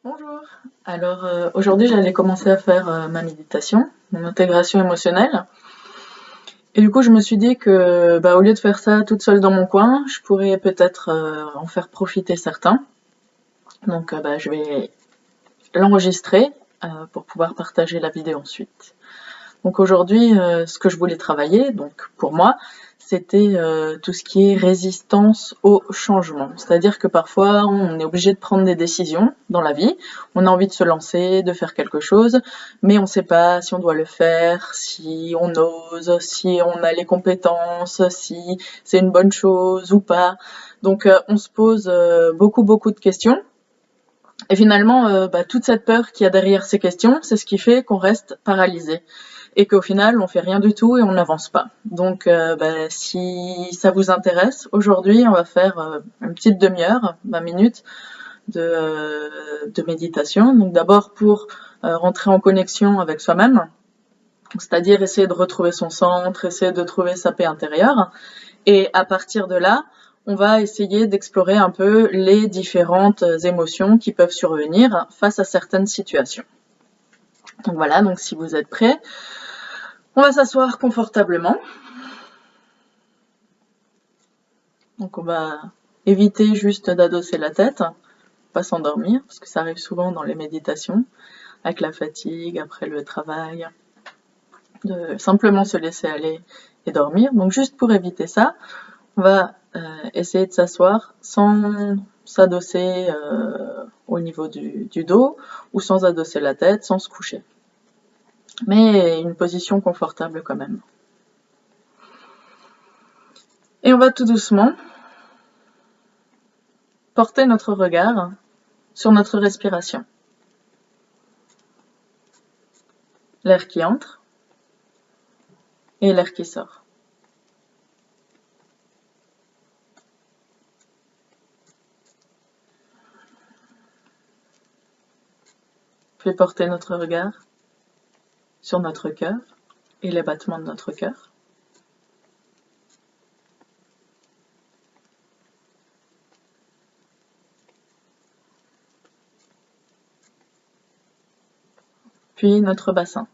Bonjour. Alors aujourd'hui j'allais commencer à faire ma méditation, mon intégration émotionnelle. Et du coup je me suis dit que au lieu de faire ça toute seule dans mon coin, je pourrais peut-être en faire profiter certains. Donc je vais l'enregistrer pour pouvoir partager la vidéo ensuite. Donc aujourd'hui, ce que je voulais travailler, donc pour moi, c'était tout ce qui est résistance au changement. C'est-à-dire que parfois, on est obligé de prendre des décisions dans la vie. On a envie de se lancer, de faire quelque chose, mais on ne sait pas si on doit le faire, si on ose, si on a les compétences, si c'est une bonne chose ou pas. Donc on se pose beaucoup de questions. Et finalement, toute cette peur qu'il y a derrière ces questions, c'est ce qui fait qu'on reste paralysé et qu'au final, on fait rien du tout et on n'avance pas. Donc, si ça vous intéresse, aujourd'hui, on va faire une petite demi-heure, 20 minutes de méditation. Donc, d'abord pour rentrer en connexion avec soi-même, c'est-à-dire essayer de retrouver son centre, essayer de trouver sa paix intérieure. Et à partir de là, on va essayer d'explorer un peu les différentes émotions qui peuvent survenir face à certaines situations. Donc voilà, donc si vous êtes prêts, on va s'asseoir confortablement. Donc on va éviter juste d'adosser la tête, pas s'endormir, parce que ça arrive souvent dans les méditations, avec la fatigue, après le travail, de simplement se laisser aller et dormir. Donc juste pour éviter ça, on va essayer de s'asseoir sans s'adosser au niveau du dos ou sans adosser la tête, sans se coucher. Mais une position confortable quand même. Et on va tout doucement porter notre regard sur notre respiration. L'air qui entre et l'air qui sort. Puis porter notre regard sur notre cœur et les battements de notre cœur. Puis notre bassin.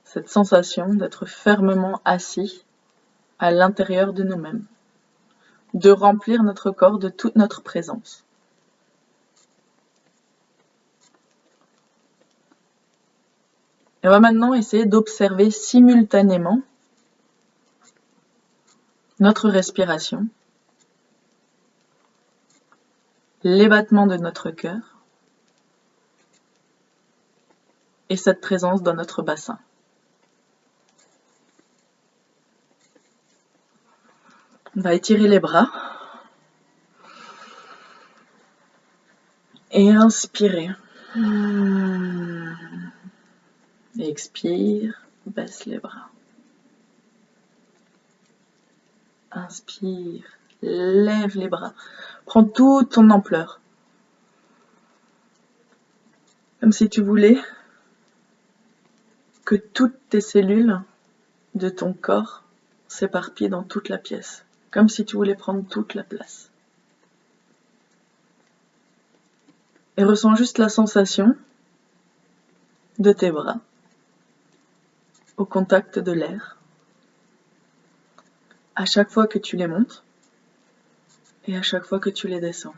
Cette sensation d'être fermement assis à l'intérieur de nous-mêmes, de remplir notre corps de toute notre présence. Et on va maintenant essayer d'observer simultanément notre respiration, les battements de notre cœur et cette présence dans notre bassin. On va étirer les bras et inspirer. Expire, baisse les bras. Inspire, lève les bras. Prends toute ton ampleur. Comme si tu voulais que toutes tes cellules de ton corps s'éparpillent dans toute la pièce. Comme si tu voulais prendre toute la place. Et ressens juste la sensation de tes bras au contact de l'air. À chaque fois que tu les montes et à chaque fois que tu les descends.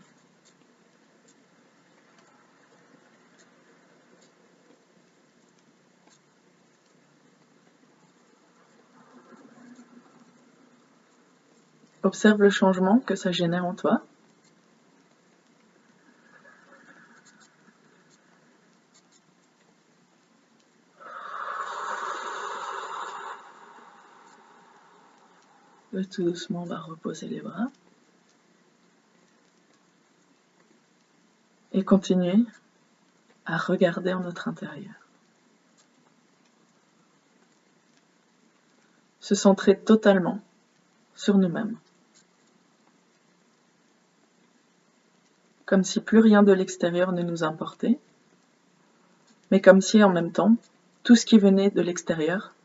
Observe le changement que ça génère en toi. Et tout doucement, on va reposer les bras. Et continuer à regarder en notre intérieur. Se centrer totalement sur nous-mêmes. Comme si plus rien de l'extérieur ne nous importait, mais comme si en même temps, tout ce qui venait de l'extérieur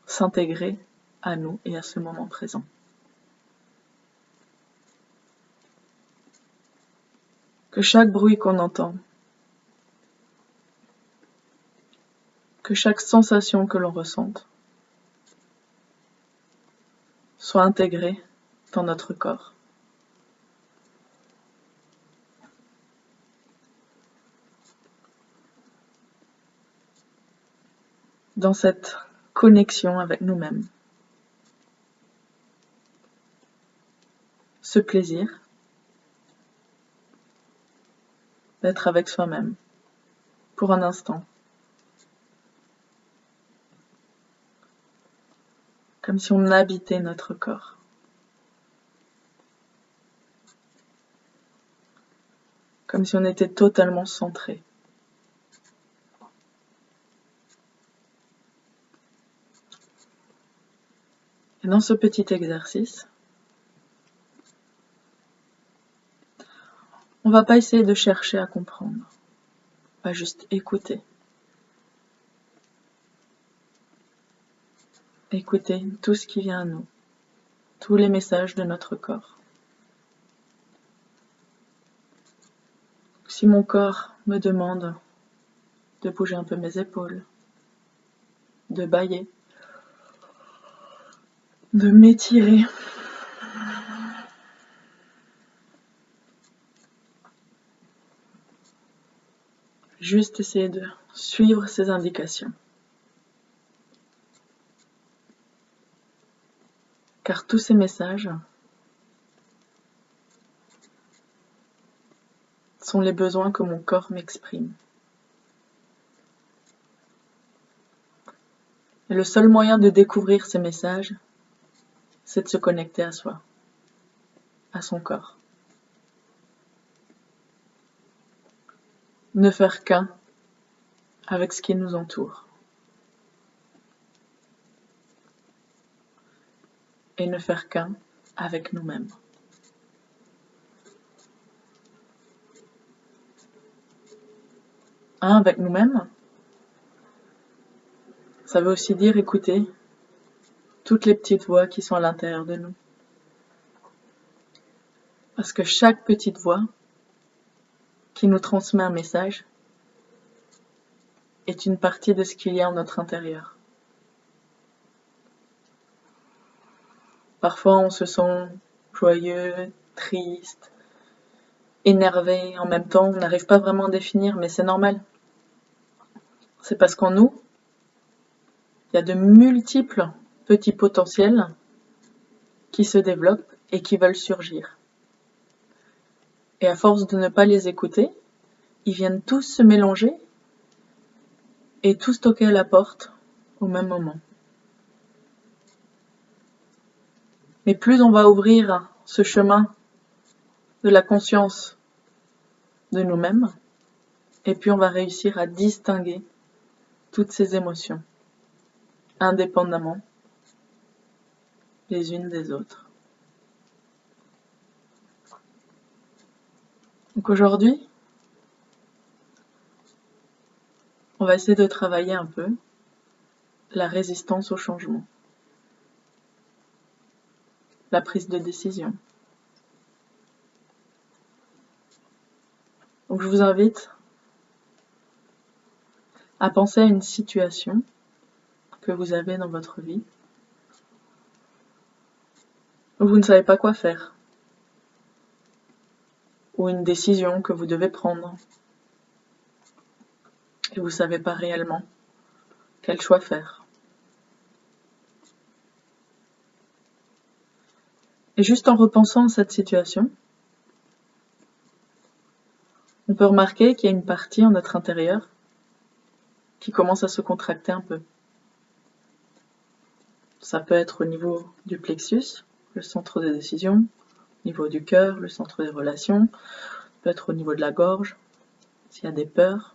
s'intégrait à nous et à ce moment présent. que chaque bruit qu'on entend, que chaque sensation que l'on ressente soit intégrée dans notre corps. Dans cette connexion avec nous-mêmes. Ce plaisir d'être avec soi-même pour un instant. Comme si on habitait notre corps. Comme si on était totalement centré. Et dans ce petit exercice, on va pas essayer de chercher à comprendre. On va juste écouter. Écouter tout ce qui vient à nous. Tous les messages de notre corps. Si mon corps me demande de bouger un peu mes épaules, de bâiller, de m'étirer, juste essayer de suivre ces indications. Car tous ces messages sont les besoins que mon corps m'exprime. Et le seul moyen de découvrir ces messages, c'est de se connecter à soi, à son corps. Ne faire qu'un avec ce qui nous entoure. Et ne faire qu'un avec nous-mêmes. Un avec nous-mêmes, ça veut aussi dire écouter toutes les petites voix qui sont à l'intérieur de nous. Parce que chaque petite voix qui nous transmet un message est une partie de ce qu'il y a en notre intérieur. Parfois on se sent joyeux, triste, énervé, en même temps on n'arrive pas vraiment à définir, mais c'est normal. C'est parce qu'en nous, il y a de multiples petits potentiels qui se développent et qui veulent surgir. Et à force de ne pas les écouter, ils viennent tous se mélanger et tous toquer à la porte au même moment. Mais plus on va ouvrir ce chemin de la conscience de nous-mêmes, et puis on va réussir à distinguer toutes ces émotions, indépendamment les unes des autres. Donc aujourd'hui, on va essayer de travailler un peu la résistance au changement, la prise de décision. Donc je vous invite à penser à une situation que vous avez dans votre vie où vous ne savez pas quoi faire, ou une décision que vous devez prendre et vous ne savez pas réellement quel choix faire. Et juste en repensant à cette situation, on peut remarquer qu'il y a une partie en notre intérieur qui commence à se contracter un peu. Ça peut être au niveau du plexus, le centre de décision, au niveau du cœur, le centre des relations, ça peut être au niveau de la gorge, s'il y a des peurs.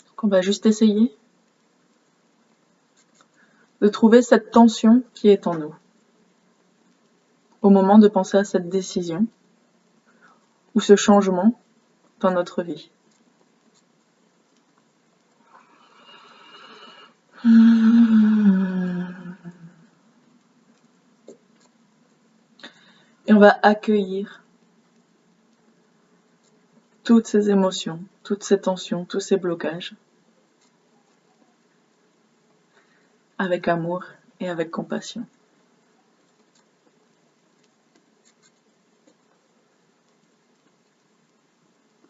Donc on va juste essayer de trouver cette tension qui est en nous au moment de penser à cette décision ou ce changement dans notre vie. Et on va accueillir toutes ces émotions, toutes ces tensions, tous ces blocages, avec amour et avec compassion.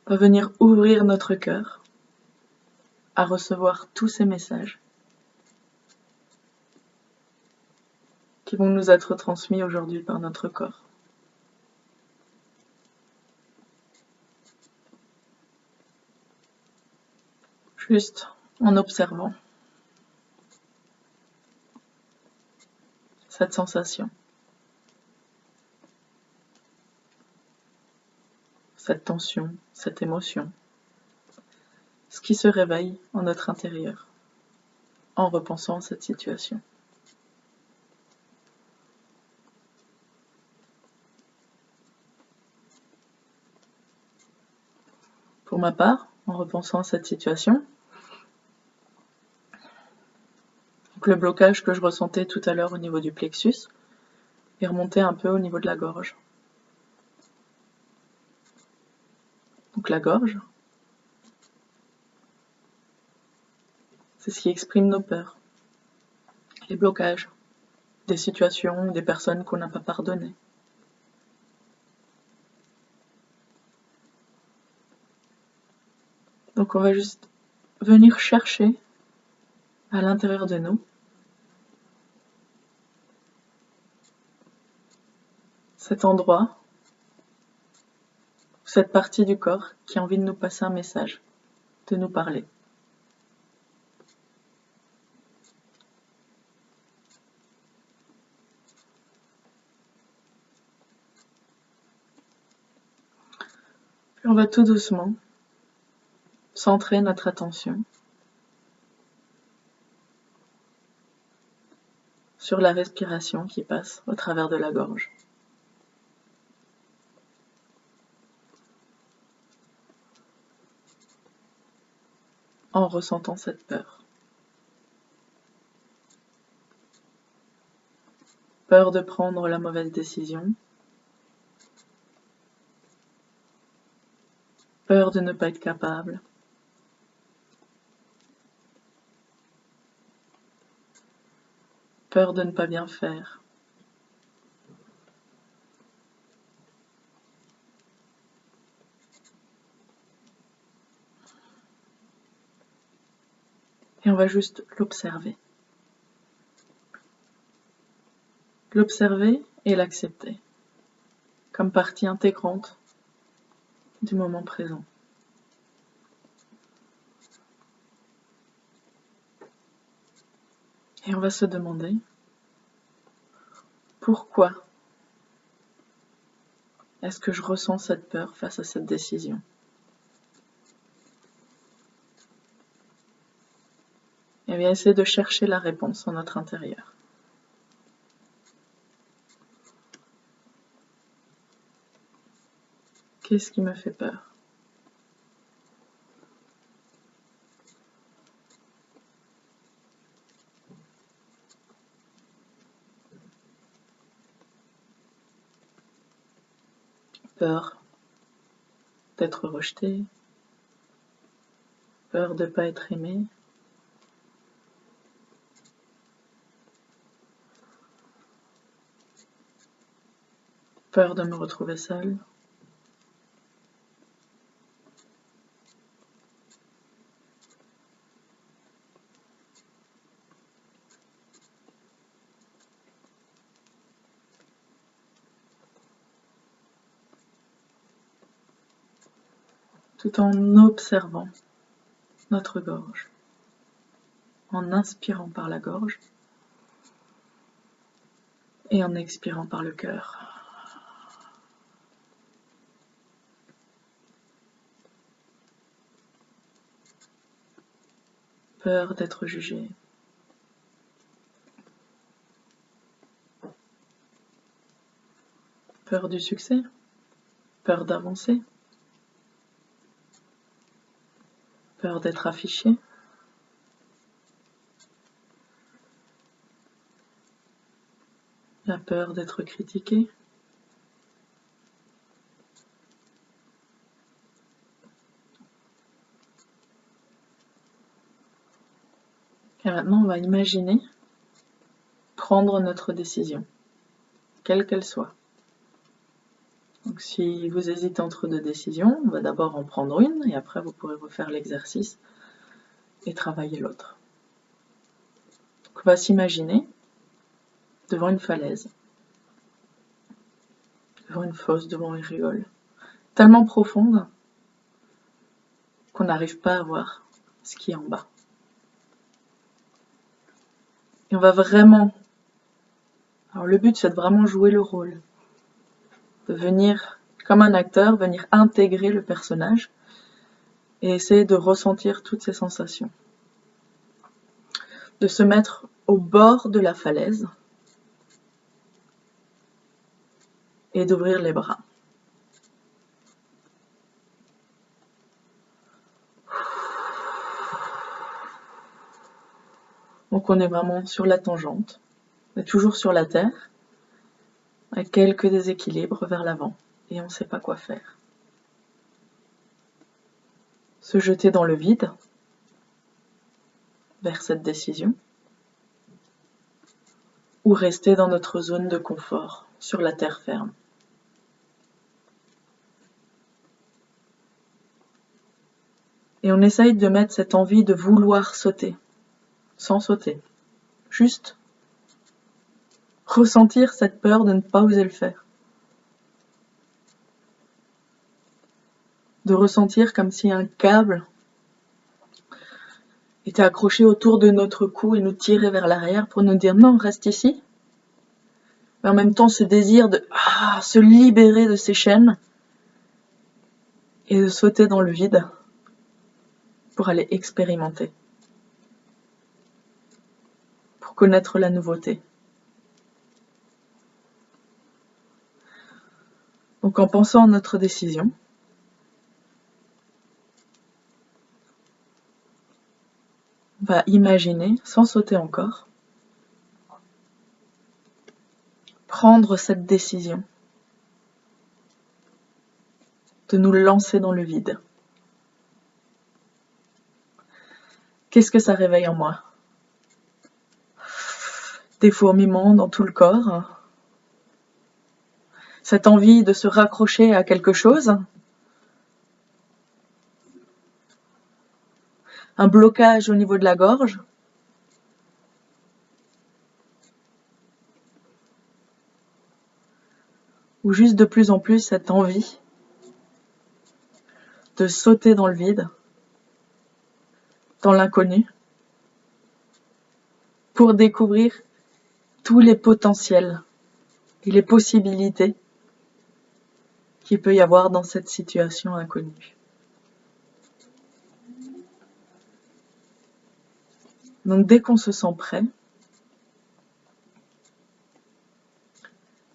On va venir ouvrir notre cœur à recevoir tous ces messages qui vont nous être transmis aujourd'hui par notre corps. Juste en observant cette sensation, cette tension, cette émotion, ce qui se réveille en notre intérieur en repensant à cette situation. Pour ma part, en repensant à cette situation, donc le blocage que je ressentais tout à l'heure au niveau du plexus est remonté un peu au niveau de la gorge. Donc la gorge, c'est ce qui exprime nos peurs, les blocages, des situations, des personnes qu'on n'a pas pardonnées. Donc on va juste venir chercher à l'intérieur de nous cet endroit, cette partie du corps qui a envie de nous passer un message, de nous parler. Puis on va tout doucement centrer notre attention sur la respiration qui passe au travers de la gorge. En ressentant cette peur. Peur de prendre la mauvaise décision. Peur de ne pas être capable. Peur de ne pas bien faire. Et on va juste l'observer. L'observer et l'accepter comme partie intégrante du moment présent. Et on va se demander pourquoi est-ce que je ressens cette peur face à cette décision? Et bien essayer de chercher la réponse en notre intérieur. Qu'est-ce qui me fait peur? Peur d'être rejeté, peur de ne pas être aimé, peur de me retrouver seule. Tout en observant notre gorge, en inspirant par la gorge et en expirant par le cœur. Peur d'être jugé. Peur du succès, peur d'avancer, peur d'être affiché, la peur d'être critiqué, Et maintenant, on va imaginer prendre notre décision, quelle qu'elle soit. Donc si vous hésitez entre deux décisions, on va d'abord en prendre une et après vous pourrez refaire l'exercice et travailler l'autre. Donc on va s'imaginer devant une falaise, devant une fosse, devant une rigole, tellement profonde qu'on n'arrive pas à voir ce qui est en bas. Et on va vraiment... Alors le but c'est de vraiment jouer le rôle, de venir, comme un acteur, venir intégrer le personnage et essayer de ressentir toutes ces sensations. De se mettre au bord de la falaise et d'ouvrir les bras. Donc on est vraiment sur la tangente, on est toujours sur la terre, avec quelques déséquilibres vers l'avant, et on ne sait pas quoi faire. Se jeter dans le vide, vers cette décision, ou rester dans notre zone de confort, sur la terre ferme. Et on essaye de mettre cette envie de vouloir sauter, sans sauter, juste ressentir cette peur de ne pas oser le faire. De ressentir comme si un câble était accroché autour de notre cou et nous tirait vers l'arrière pour nous dire non, reste ici. Mais en même temps ce désir de se libérer de ces chaînes et de sauter dans le vide pour aller expérimenter, pour connaître la nouveauté. Donc en pensant à notre décision, on va imaginer, sans sauter encore, prendre cette décision de nous lancer dans le vide. Qu'est-ce que ça réveille en moi? Des fourmillements dans tout le corps, cette envie de se raccrocher à quelque chose, un blocage au niveau de la gorge, ou juste de plus en plus cette envie de sauter dans le vide, dans l'inconnu, pour découvrir tous les potentiels et les possibilités qu'il peut y avoir dans cette situation inconnue. Donc dès qu'on se sent prêt,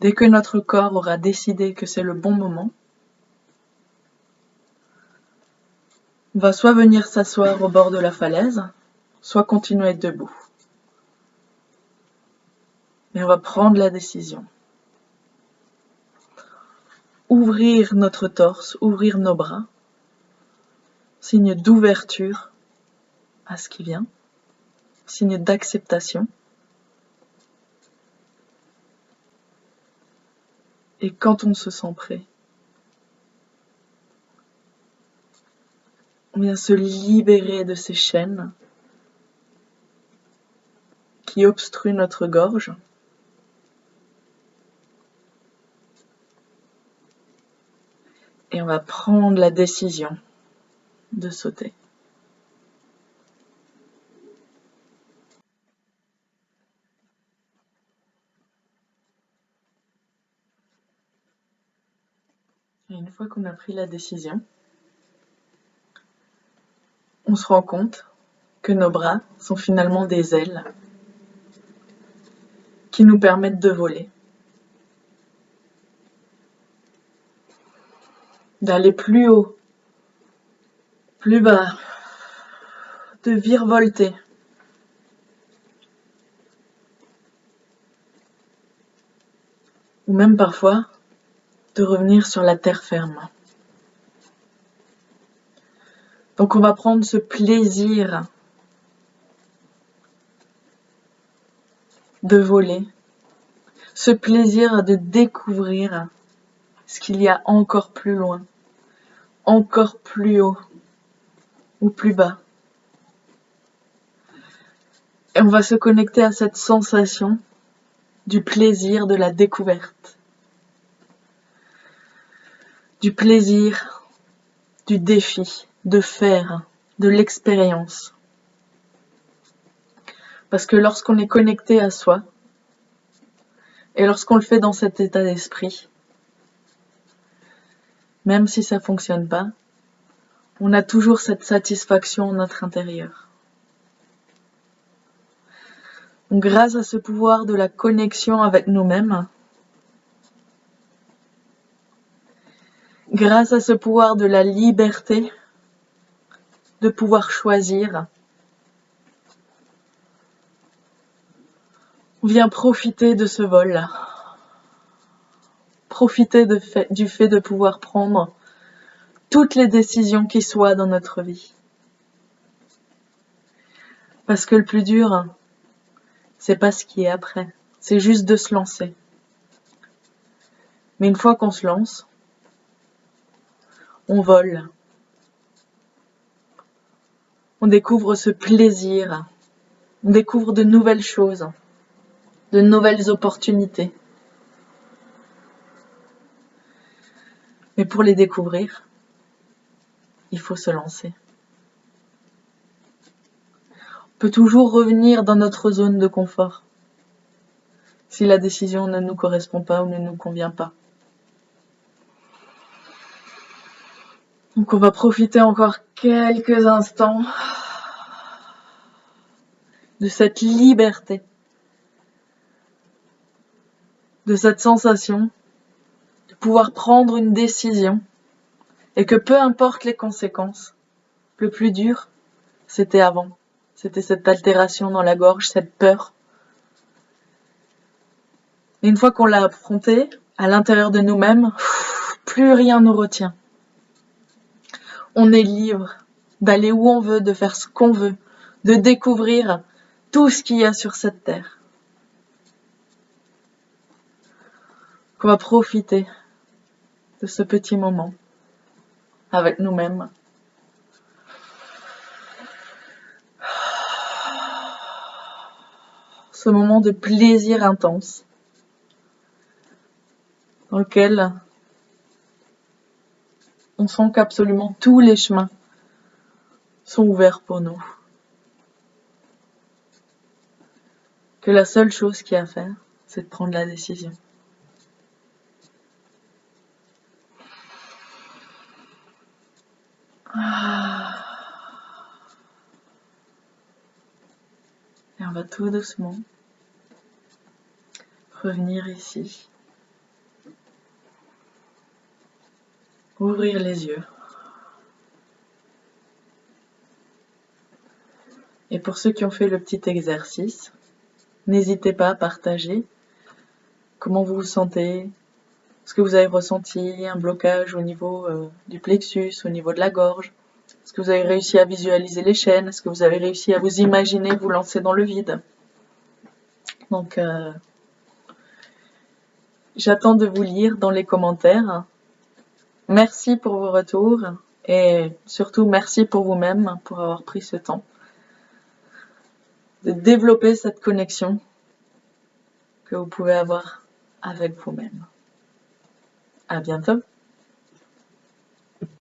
dès que notre corps aura décidé que c'est le bon moment, on va soit venir s'asseoir au bord de la falaise, soit continuer à être debout. Et on va prendre la décision. Ouvrir notre torse, ouvrir nos bras, signe d'ouverture à ce qui vient, signe d'acceptation. Et quand on se sent prêt, on vient se libérer de ces chaînes qui obstruent notre gorge. Et on va prendre la décision de sauter. Et une fois qu'on a pris la décision, on se rend compte que nos bras sont finalement des ailes qui nous permettent de voler, d'aller plus haut, plus bas, de virevolter. Ou même parfois de revenir sur la terre ferme. Donc on va prendre ce plaisir de voler, ce plaisir de découvrir ce qu'il y a encore plus loin, encore plus haut ou plus bas. Et on va se connecter à cette sensation du plaisir de la découverte, du plaisir du défi, de faire, de l'expérience. Parce que lorsqu'on est connecté à soi, et lorsqu'on le fait dans cet état d'esprit, même si ça fonctionne pas, on a toujours cette satisfaction en notre intérieur. Donc, grâce à ce pouvoir de la connexion avec nous-mêmes, grâce à ce pouvoir de la liberté, de pouvoir choisir, on vient profiter de ce vol, profiter du fait de pouvoir prendre toutes les décisions qui soient dans notre vie. Parce que le plus dur, c'est pas ce qui est après, c'est juste de se lancer. Mais une fois qu'on se lance, on vole. On découvre ce plaisir, on découvre de nouvelles choses, de nouvelles opportunités. Mais pour les découvrir, il faut se lancer. On peut toujours revenir dans notre zone de confort si la décision ne nous correspond pas ou ne nous convient pas. Donc on va profiter encore quelques instants de cette liberté, de cette sensation de pouvoir prendre une décision et que peu importe les conséquences, le plus dur, c'était avant. C'était cette altération dans la gorge, cette peur. Et une fois qu'on l'a affrontée, à l'intérieur de nous-mêmes, plus rien nous retient. On est libre d'aller où on veut, de faire ce qu'on veut, de découvrir tout ce qu'il y a sur cette terre. On va profiter de ce petit moment avec nous-mêmes. Ce moment de plaisir intense dans lequel on sent qu'absolument tous les chemins sont ouverts pour nous. Que la seule chose qu'il y a à faire, c'est de prendre la décision. Et on va tout doucement revenir ici. Ouvrir les yeux. Et pour ceux qui ont fait le petit exercice, n'hésitez pas à partager comment vous vous sentez. Est-ce que vous avez ressenti un blocage au niveau du plexus, au niveau de la gorge? Est-ce que vous avez réussi à visualiser les chaînes? Est-ce que vous avez réussi à vous imaginer vous lancer dans le vide? Donc, j'attends de vous lire dans les commentaires. Merci pour vos retours et surtout merci pour vous-même pour avoir pris ce temps de développer cette connexion que vous pouvez avoir avec vous-même. À bientôt.